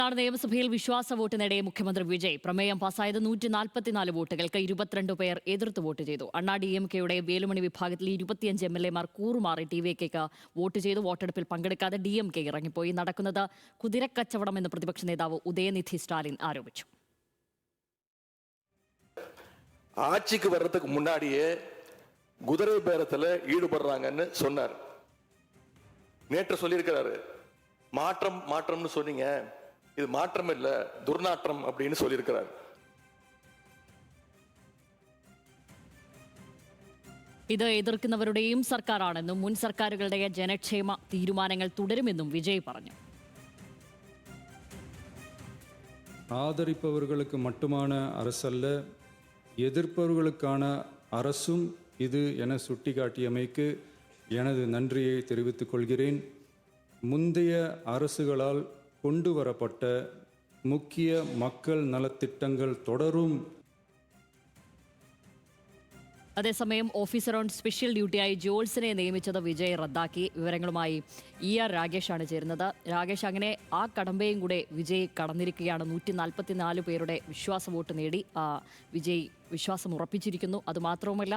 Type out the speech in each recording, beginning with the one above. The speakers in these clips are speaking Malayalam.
നിയമസഭയിൽ വിശ്വാസ വോട്ട് നേടിയ മുഖ്യമന്ത്രി വിജയ് പ്രമേയം പാസായത് 144 വോട്ടുകൾക്ക് 22 പേർ എതിർത്ത് വോട്ട് ചെയ്തു. അണ്ണാ DMKയുടെ വേലുമണി വിഭാഗത്തിൽ 25 MLA മാർ കൂറുമാറി TVKയ്ക്ക് വോട്ട് ചെയ്തു. വോട്ടെടുപ്പിൽ പങ്കെടുക്കാതെ DMK ഇറങ്ങിപ്പോയി. നടക്കുന്നത് കുതിരക്കച്ചവടം എന്ന് പ്രതിപക്ഷ നേതാവ് ഉദയനിധി സ്റ്റാലിൻ ആരോപിച്ചു. ஆட்சிக்கு வர்றதுக்கு முன்னாடியே குதிரை பேரத்தில் ஈடுபடுறாங்கன்னு சொன்னார். நேற்று சொல்லியிருக்கிறாரு, மாற்றம் மாற்றம்னு சொன்னீங்க, இது மாற்றம் இல்ல துர்நாற்றம் அப்படின்னு சொல்லியிருக்கிறார். ഇത് എതിർക്കുന്നവരുടെയും സർക്കാരാണെന്നും മുൻ സർക്കാരുകളുടെ ജനക്ഷേമ തീരുമാനങ്ങൾ തുടരുമെന്നും വിജയ് പറഞ്ഞു. ஆதரிப்பவர்களுக்கு மட்டுமான அரசல்ல, எதிர்ப்பவர்களுக்கான அரசும் இது என சுட்டிக்காட்டியமைக்கு எனது நன்றியை தெரிவித்துக் கொள்கிறேன். முந்தைய அரசுகளால் கொண்டு வரப்பட்ட முக்கிய மக்கள் நலத்திட்டங்கள் தொடரும். അതേസമയം ഓഫീസർ ഓൺ സ്പെഷ്യൽ ഡ്യൂട്ടിയായി ജോൾസിനെ നിയമിച്ചത് വിജയ് റദ്ദാക്കി. വിവരങ്ങളുമായി ER രാഗേഷാണ് ചേരുന്നത്. രാഗേഷ്, അങ്ങനെ ആ കടമ്പയും കൂടെ വിജയ് കടന്നിരിക്കുകയാണ്. 144 പേരുടെ വിശ്വാസ വോട്ട് നേടി വിജയ് വിശ്വാസം ഉറപ്പിച്ചിരിക്കുന്നു. അതുമാത്രവുമല്ല,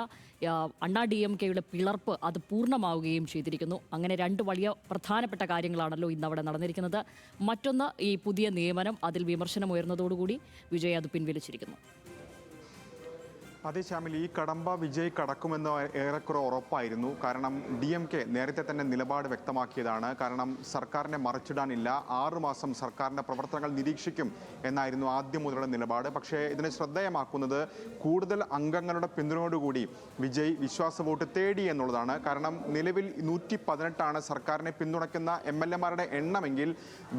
അണ്ണാ DMKയുടെ പിളർപ്പ് അത് പൂർണ്ണമാവുകയും ചെയ്തിരിക്കുന്നു. അങ്ങനെ രണ്ട് വലിയ പ്രധാനപ്പെട്ട കാര്യങ്ങളാണല്ലോ ഇന്ന് അവിടെ നടന്നിരിക്കുന്നത്. മറ്റൊന്ന് ഈ പുതിയ നിയമനം, അതിൽ വിമർശനം ഉയർന്നതോടുകൂടി വിജയ് അത് പിൻവലിച്ചിരിക്കുന്നു. അതെ ശ്യാമിൽ, ഈ കടമ്പ വിജയ് കടക്കുമെന്ന് ഏറെക്കുറെ ഉറപ്പായിരുന്നു. കാരണം DMK നേരത്തെ തന്നെ നിലപാട് വ്യക്തമാക്കിയതാണ്. കാരണം സർക്കാരിനെ മറിച്ചിടാനില്ല, 6 മാസം സർക്കാരിൻ്റെ പ്രവർത്തനങ്ങൾ നിരീക്ഷിക്കും എന്നായിരുന്നു ആദ്യം മുതലുള്ള നിലപാട്. പക്ഷേ ഇതിനെ ശ്രദ്ധേയമാക്കുന്നത് കൂടുതൽ അംഗങ്ങളുടെ പിന്തുണയോടുകൂടി വിജയ് വിശ്വാസ വോട്ട് തേടി എന്നുള്ളതാണ്. കാരണം നിലവിൽ 118 സർക്കാരിനെ പിന്തുണയ്ക്കുന്ന MLA മാരുടെ എണ്ണമെങ്കിൽ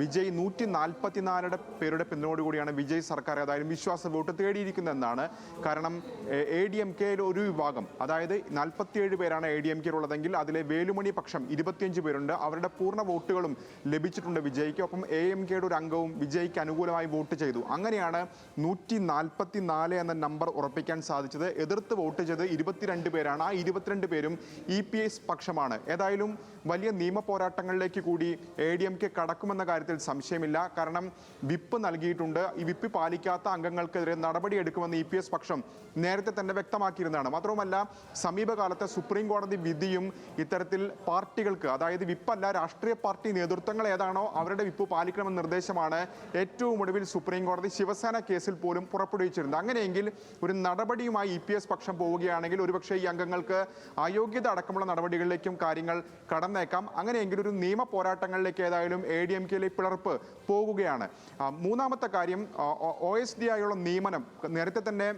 വിജയ് 144 പേരുടെ പിന്തുണയോടുകൂടിയാണ് വിജയ് സർക്കാർ ഏതായാലും വിശ്വാസ വോട്ട് തേടിയിരിക്കുന്നതെന്നാണ്. കാരണം ADMKയിൽ ഒരു വിഭാഗം, അതായത് 47 പേരാണ് ADMKയിലുള്ളതെങ്കിൽ അതിലെ വേലുമണി പക്ഷം 25 പേരുണ്ട്. അവരുടെ പൂർണ്ണ വോട്ടുകളും ലഭിച്ചിട്ടുണ്ട് വിജയ്ക്ക്. ഒപ്പം AMKയുടെ ഒരു അംഗവും വിജയ്ക്ക് അനുകൂലമായി വോട്ട് ചെയ്തു. അങ്ങനെയാണ് 144 എന്ന നമ്പർ ഉറപ്പിക്കാൻ സാധിച്ചത്. എതിർത്ത് വോട്ട് ചെയ്ത് 22 പേരാണ്. ആ 22 പേരും EPS പക്ഷമാണ്. ഏതായാലും വലിയ നിയമ പോരാട്ടങ്ങളിലേക്ക് കൂടി ADMK കടക്കുമെന്ന കാര്യത്തിൽ സംശയമില്ല. കാരണം വിപ്പ് നൽകിയിട്ടുണ്ട്. ഈ വിപ്പ് പാലിക്കാത്ത അംഗങ്ങൾക്കെതിരെ നടപടിയെടുക്കുമെന്ന് EPS പക്ഷം നേരത്തെ തന്നെ വ്യക്തമാക്കിയിരുന്നതാണ്. മാത്രവുമല്ല, സമീപകാലത്തെ സുപ്രീം കോടതി വിധിയും ഇത്തരത്തിൽ പാർട്ടികൾക്ക്, അതായത് വിപ്പല്ല, രാഷ്ട്രീയ പാർട്ടി നേതൃത്വങ്ങൾ ഏതാണോ അവരുടെ വിപ്പ് പാലിക്കണമെന്ന നിർദ്ദേശമാണ് ഏറ്റവും ഒടുവിൽ സുപ്രീം കോടതി ശിവസേന കേസിൽ പോലും പുറപ്പെടുവിച്ചിരുന്നത്. അങ്ങനെയെങ്കിൽ ഒരു നടപടിയുമായി EPS പക്ഷം പോവുകയാണെങ്കിൽ ഒരുപക്ഷെ ഈ അംഗങ്ങൾക്ക് അയോഗ്യത അടക്കമുള്ള നടപടികളിലേക്കും കാര്യങ്ങൾ കടന്നേക്കാം. അങ്ങനെയെങ്കിൽ ഒരു നിയമ പോരാട്ടങ്ങളിലേക്ക് ഏതായാലും ADMKയിലെ പിളർപ്പ് പോകുകയാണ്. മൂന്നാമത്തെ കാര്യം, OSD ആയുള്ള നിയമനം നേരത്തെ തന്നെ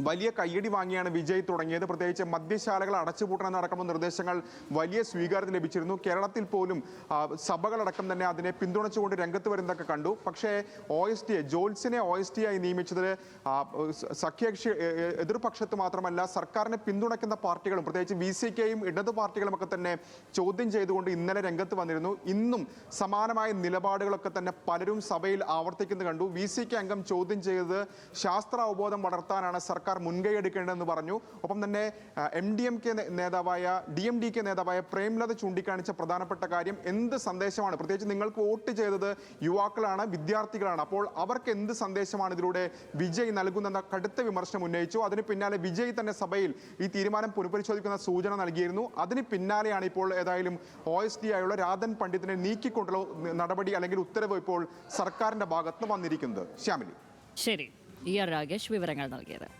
വലിയ കയ്യടി വാങ്ങിയാണ് വിജയ് തുടങ്ങിയത്. പ്രത്യേകിച്ച് മദ്യശാലകൾ അടച്ചുപൂട്ടണമെന്നടക്കമുള്ള നിർദ്ദേശങ്ങൾ വലിയ സ്വീകാര്യത ലഭിച്ചിരുന്നു. കേരളത്തിൽ പോലും സഭകളടക്കം തന്നെ അതിനെ പിന്തുണച്ചുകൊണ്ട് രംഗത്ത് വരുന്നതൊക്കെ കണ്ടു. പക്ഷേ ജോൾസിനെ OSD ആയി നിയമിച്ചത് സഖ്യകക്ഷി എതിർപക്ഷത്ത് മാത്രമല്ല സർക്കാരിനെ പിന്തുണയ്ക്കുന്ന പാർട്ടികളും പ്രത്യേകിച്ച് VCKയും ഇടതു പാർട്ടികളും ഒക്കെ തന്നെ ചോദ്യം ചെയ്തുകൊണ്ട് ഇന്നലെ രംഗത്ത് വന്നിരുന്നു. ഇന്നും സമാനമായ നിലപാടുകളൊക്കെ തന്നെ പലരും സഭയിൽ ആവർത്തിക്കുന്നത് കണ്ടു. VCK അംഗം ചോദ്യം ചെയ്തത് ശാസ്ത്ര അവബോധം വളർത്താനാണ് സർക്കാർ മുൻകൈ എടുക്കേണ്ടതെന്ന് പറഞ്ഞു. ഒപ്പം തന്നെ DMDK നേതാവായ പ്രേംലത ചൂണ്ടിക്കാണിച്ച പ്രധാനപ്പെട്ട കാര്യം, എന്ത് സന്ദേശമാണ്, പ്രത്യേകിച്ച് നിങ്ങൾക്ക് വോട്ട് ചെയ്തത് യുവാക്കളാണ്, വിദ്യാർത്ഥികളാണ്, അപ്പോൾ അവർക്ക് എന്ത് സന്ദേശമാണ് ഇതിലൂടെ വിജയ് നൽകുന്നെന്ന കടുത്ത വിമർശനം ഉന്നയിച്ചു. അതിന് പിന്നാലെ വിജയ് തന്നെ സഭയിൽ ഈ തീരുമാനം പുനഃപരിശോധിക്കുന്ന സൂചന നൽകിയിരുന്നു. അതിന് പിന്നാലെയാണ് ഇപ്പോൾ ഏതായാലും OSD ആയുള്ള രാധൻ പണ്ഡിറ്റിനെ നീക്കിക്കൊണ്ടുള്ള നടപടി അല്ലെങ്കിൽ ഉത്തരവ് ഇപ്പോൾ സർക്കാരിന്റെ ഭാഗത്ത് വന്നിരിക്കുന്നത്. ശ്യാമിലി, ശരി, ER രാഗേഷ് വിവരങ്ങൾ നൽകിയത്.